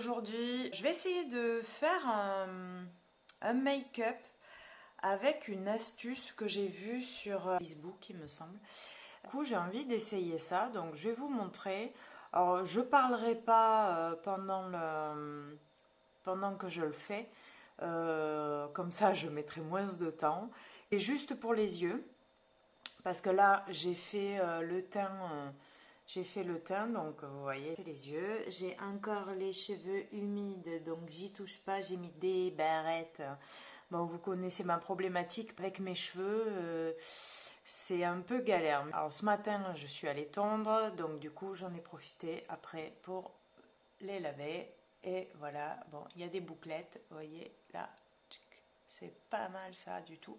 aujourd'hui, je vais essayer de faire un make-up avec une astuce que j'ai vue sur Facebook, il me semble. Du coup, j'ai envie d'essayer ça, donc je vais vous montrer. Alors, je parlerai pas pendant que je le fais, comme ça je mettrai moins de temps. Et juste pour les yeux, parce que là j'ai fait le teint. J'ai fait le teint, donc vous voyez les yeux. J'ai encore les cheveux humides, donc j'y touche pas. J'ai mis des barrettes. Bon, vous connaissez ma problématique avec mes cheveux. C'est un peu galère. Alors ce matin, je suis allée tondre, donc du coup, j'en ai profité après pour les laver. Et voilà, bon, il y a des bouclettes, vous voyez, là, c'est pas mal ça du tout.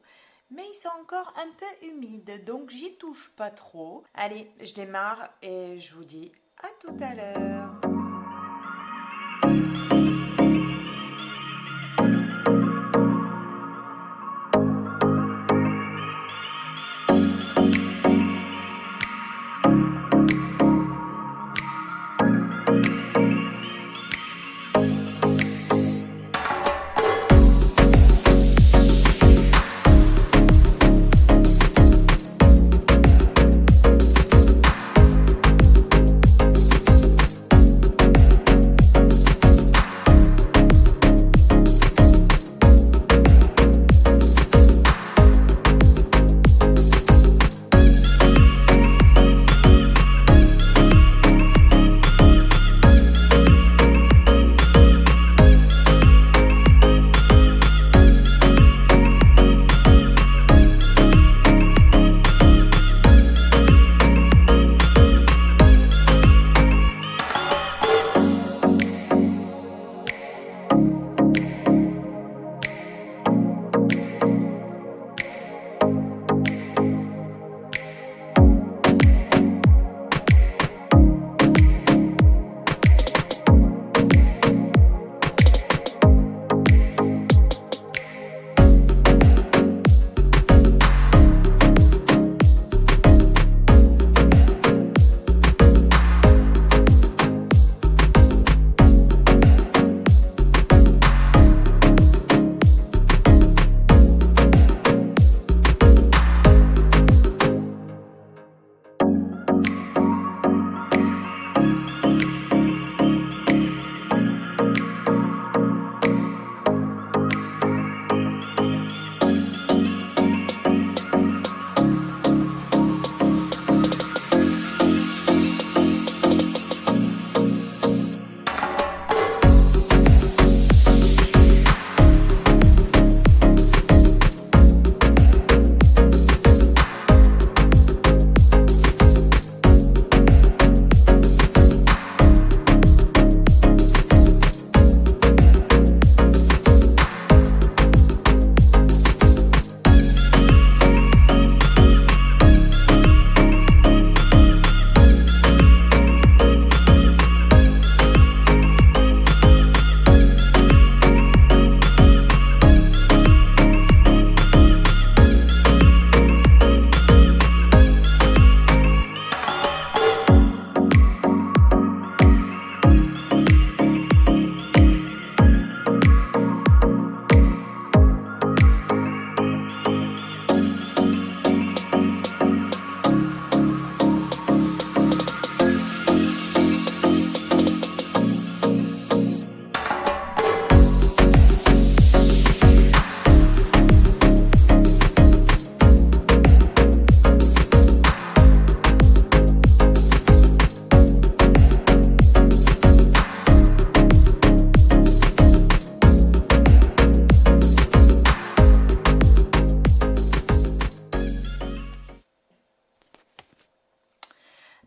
Mais ils sont encore un peu humides, donc j'y touche pas trop. Allez, je démarre et je vous dis à tout à l'heure.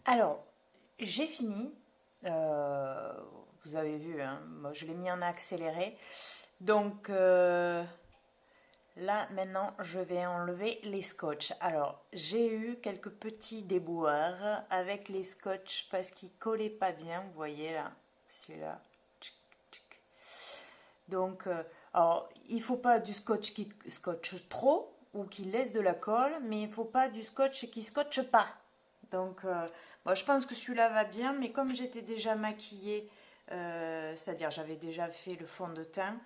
Alors, j'ai fini. Vous avez vu, hein, moi, je l'ai mis en accéléré. Donc là, maintenant, je vais enlever les scotch. Alors, j'ai eu quelques petits déboires avec les scotch parce qu'ils ne collaient pas bien. Vous voyez là, celui-là. Donc, alors, il ne faut pas du scotch qui scotche trop ou qui laisse de la colle, mais il ne faut pas du scotch qui ne scotche pas. Donc, moi, je pense que celui-là va bien, mais comme j'étais déjà maquillée C'est-à-dire j'avais déjà fait le fond de teint.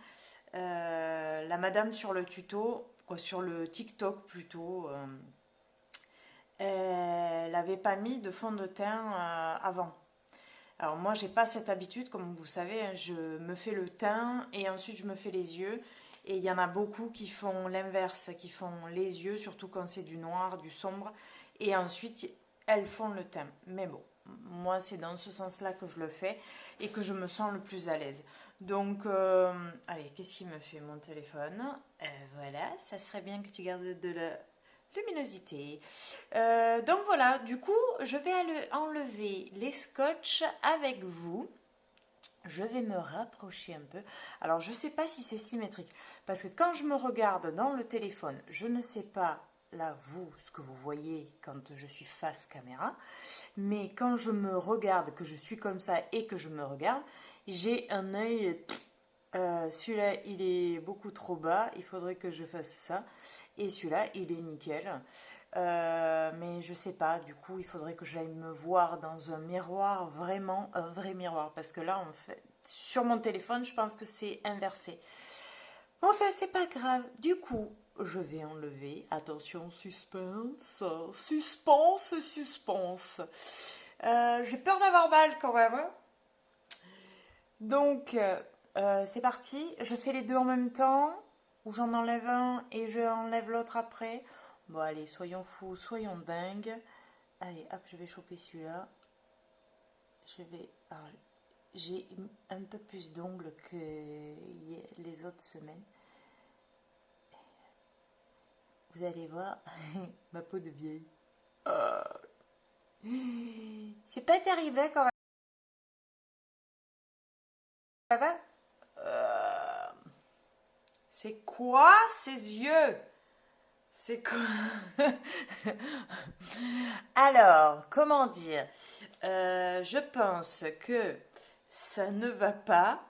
La madame sur le tuto, quoi, sur le TikTok plutôt, elle n'avait pas mis de fond de teint avant. Alors moi j'ai pas cette habitude, comme vous savez, hein, je me fais le teint et ensuite je me fais les yeux. Et il y en a beaucoup qui font l'inverse, qui font les yeux, surtout quand c'est du noir, du sombre. Et ensuite elles font le teint. Mais bon, moi c'est dans ce sens-là que je le fais et que je me sens le plus à l'aise. Donc, allez, qu'est-ce qu'il me fait mon téléphone? Voilà, ça serait bien que tu gardes de la luminosité. Donc voilà, du coup, je vais enlever les scotch avec vous. Je vais me rapprocher un peu. Alors, je ne sais pas si c'est symétrique. Parce que quand je me regarde dans le téléphone, je ne sais pas, là, vous, ce que vous voyez quand je suis face caméra. Mais quand je me regarde, que je suis comme ça et que je me regarde, j'ai un œil... celui-là, il est beaucoup trop bas. Il faudrait que je fasse ça. Et celui-là, il est nickel. Mais je sais pas, du coup, il faudrait que j'aille me voir dans un miroir, vraiment un vrai miroir. Parce que là, en fait, sur mon téléphone, je pense que c'est inversé. Enfin, c'est pas grave. Du coup, je vais enlever. Attention, suspense. Suspense, suspense. J'ai peur d'avoir mal quand même, hein. Donc, c'est parti. Je fais les deux en même temps. Ou j'en enlève un et je enlève l'autre après. Bon, allez, soyons fous, soyons dingues. Allez, hop, je vais choper celui-là. Je vais... Alors, j'ai un peu plus d'ongles que les autres semaines. Vous allez voir ma peau de vieille. C'est pas terrible, hein, quand même. C'est quoi ces yeux? C'est quoi? Alors, comment dire? Je pense que ça ne va pas.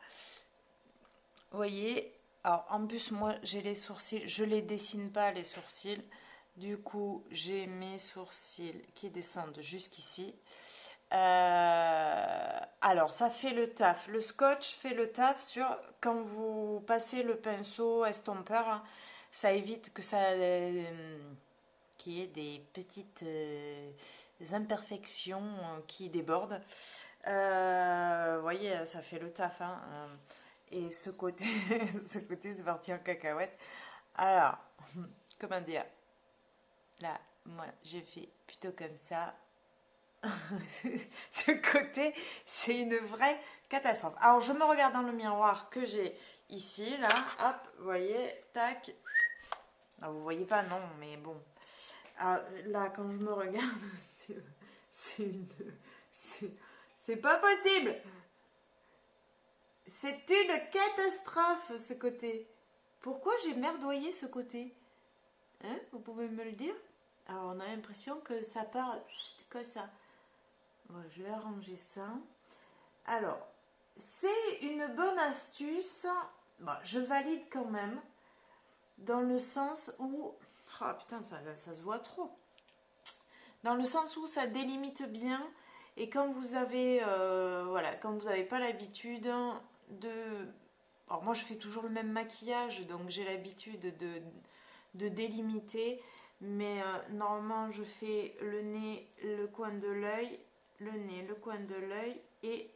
Vous voyez? Alors, en plus, moi, j'ai les sourcils. Je les dessine pas, les sourcils. Du coup, j'ai mes sourcils qui descendent jusqu'ici. Alors, ça fait le taf. Le scotch fait le taf sur quand vous passez le pinceau estompeur. Hein, ça évite que ça qu'il y ait des petites imperfections qui débordent. Vous voyez, ça fait le taf. Hein, et ce côté, ce côté, c'est parti en cacahuète. Alors, comment dire? Là, moi, j'ai fait plutôt comme ça. Ce côté, c'est une vraie catastrophe. Alors, je me regarde dans le miroir que j'ai ici, là. Hop, vous voyez, tac. Alors, vous voyez pas, non, mais bon. Alors, là, quand je me regarde, c'est pas possible. C'est une catastrophe, ce côté. Pourquoi j'ai merdoyé ce côté? Hein, vous pouvez me le dire? Alors, on a l'impression que ça part comme ça. Bon, je vais arranger ça. Alors, c'est une bonne astuce. Bon, je valide quand même. Dans le sens où... Oh putain, ça se voit trop. Dans le sens où ça délimite bien. Et quand vous avez... voilà, quand vous n'avez pas l'habitude de... Alors moi, je fais toujours le même maquillage. Donc, j'ai l'habitude de délimiter. Mais normalement, je fais le nez, le coin de l'œil, le nez, le coin de l'œil et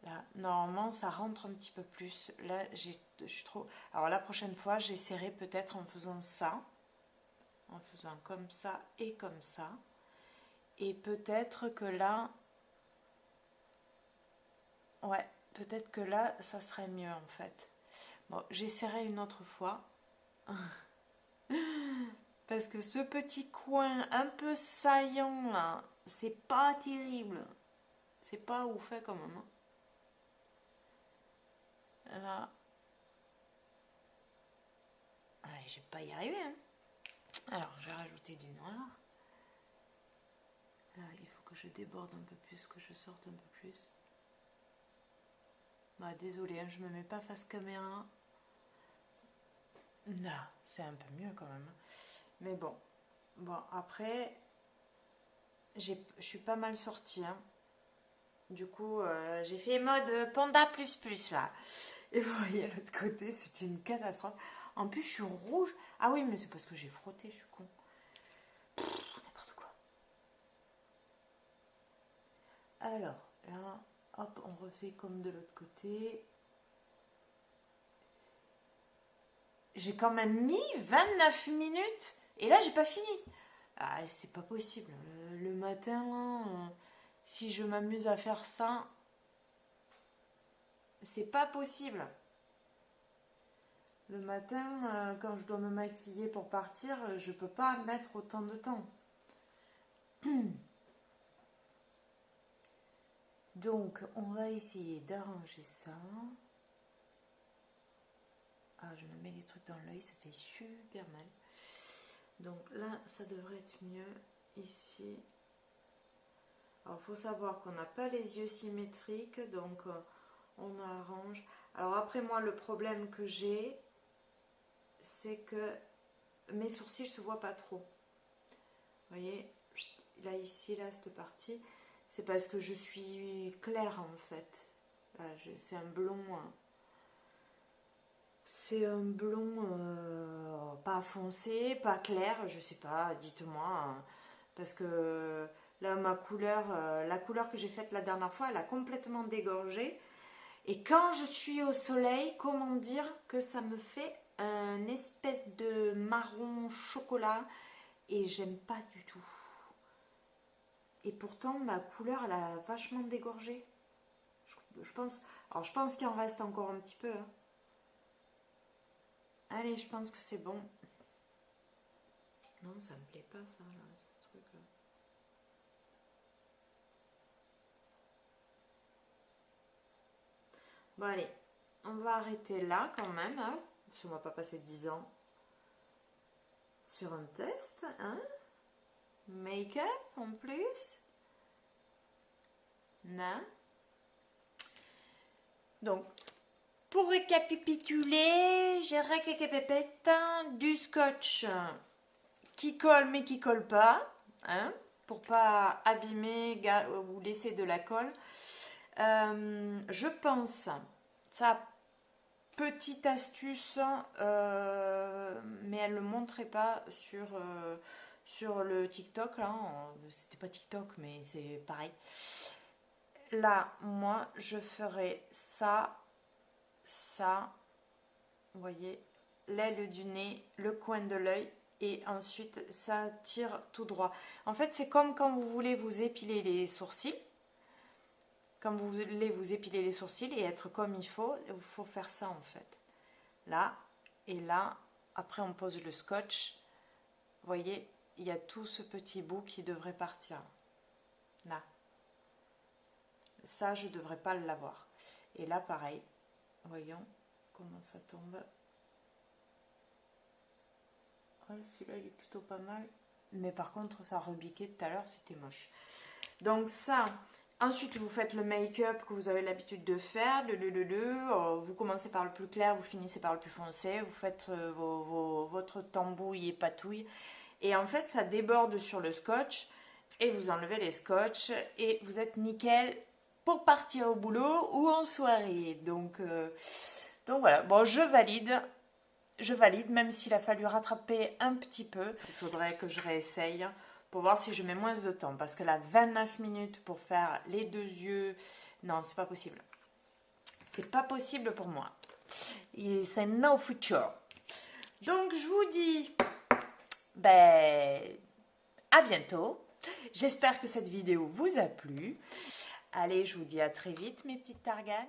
là, normalement, ça rentre un petit peu plus. Là, je suis trop... Alors, la prochaine fois, j'essaierai peut-être en faisant ça, en faisant comme ça et comme ça. Et peut-être que là... Ouais, peut-être que là, ça serait mieux, en fait. Bon, j'essaierai une autre fois. Parce que ce petit coin un peu saillant là, c'est pas terrible. C'est pas ouf hein, quand même. Hein. Là. Allez, je vais pas y arriver. Hein. Alors, je vais rajouter du noir. Là, il faut que je déborde un peu plus, que je sorte un peu plus. Bah, désolé, hein, je me mets pas face caméra. Là, c'est un peu mieux quand même. Mais bon. Bon, après, je suis pas mal sortie. Hein. Du coup, j'ai fait mode panda plus plus là. Et vous voyez, à l'autre côté, c'était une catastrophe. En plus, je suis rouge. Ah oui, mais c'est parce que j'ai frotté, je suis con. N'importe quoi. Alors, là, hop, on refait comme de l'autre côté. J'ai quand même mis 29 minutes. Et là, j'ai pas fini. Ah, c'est pas possible. Le matin, là, si je m'amuse à faire ça, c'est pas possible. Le matin, quand je dois me maquiller pour partir, je peux pas mettre autant de temps. Donc, on va essayer d'arranger ça. Ah, je me mets les trucs dans l'œil, ça fait super mal. Donc là, ça devrait être mieux ici. Alors, il faut savoir qu'on n'a pas les yeux symétriques, donc on arrange. Alors après, moi, le problème que j'ai, c'est que mes sourcils ne se voient pas trop. Vous voyez, là, ici, là, cette partie, c'est parce que je suis claire, en fait. C'est un blond... C'est un blond pas foncé, pas clair, je sais pas, dites-moi. Parce que là, ma couleur, la couleur que j'ai faite la dernière fois, elle a complètement dégorgé. Et quand je suis au soleil, comment dire que ça me fait un espèce de marron chocolat et j'aime pas du tout. Et pourtant, ma couleur, elle a vachement dégorgé. Je pense, alors je pense qu'il en reste encore un petit peu. Hein. Allez, je pense que c'est bon. Non, ça me plaît pas ça, là, ce truc-là. Bon, allez, on va arrêter là quand même, hein, parce qu'on va pas passer 10 ans sur un test, hein. Make-up en plus. Non. Donc, pour récapituler, j'ai quelques pépettes, du scotch qui colle mais qui colle pas, hein, pour pas abîmer ou laisser de la colle. Je pense, ça, petite astuce, mais elle ne le montrait pas sur le TikTok, là, c'était pas TikTok, mais c'est pareil. Là, moi, je ferai ça, vous voyez, l'aile du nez, le coin de l'œil, et ensuite, ça tire tout droit. En fait, c'est comme quand vous voulez vous épiler les sourcils. Quand vous voulez vous épiler les sourcils et être comme il faut faire ça, en fait. Là, et là, après, on pose le scotch. Vous voyez, il y a tout ce petit bout qui devrait partir. Là. Ça, je ne devrais pas l'avoir. Et là, pareil. Voyons comment ça tombe. Ouais, celui-là, il est plutôt pas mal. Mais par contre, ça rebiquait tout à l'heure, c'était moche. Donc ça, ensuite, vous faites le make-up que vous avez l'habitude de faire. Vous commencez par le plus clair, vous finissez par le plus foncé. Vous faites votre tambouille et patouille. Et en fait, ça déborde sur le scotch. Et vous enlevez les scotch. Et vous êtes nickel pour partir au boulot ou en soirée. Donc voilà, bon, je valide, même s'il a fallu rattraper un petit peu. Il faudrait que je réessaye pour voir si je mets moins de temps. Parce que là, 29 minutes pour faire les deux yeux, non, c'est pas possible. C'est pas possible pour moi. Et c'est no future. Donc, je vous dis, à bientôt. J'espère que cette vidéo vous a plu. Allez, je vous dis à très vite, mes petites targanes.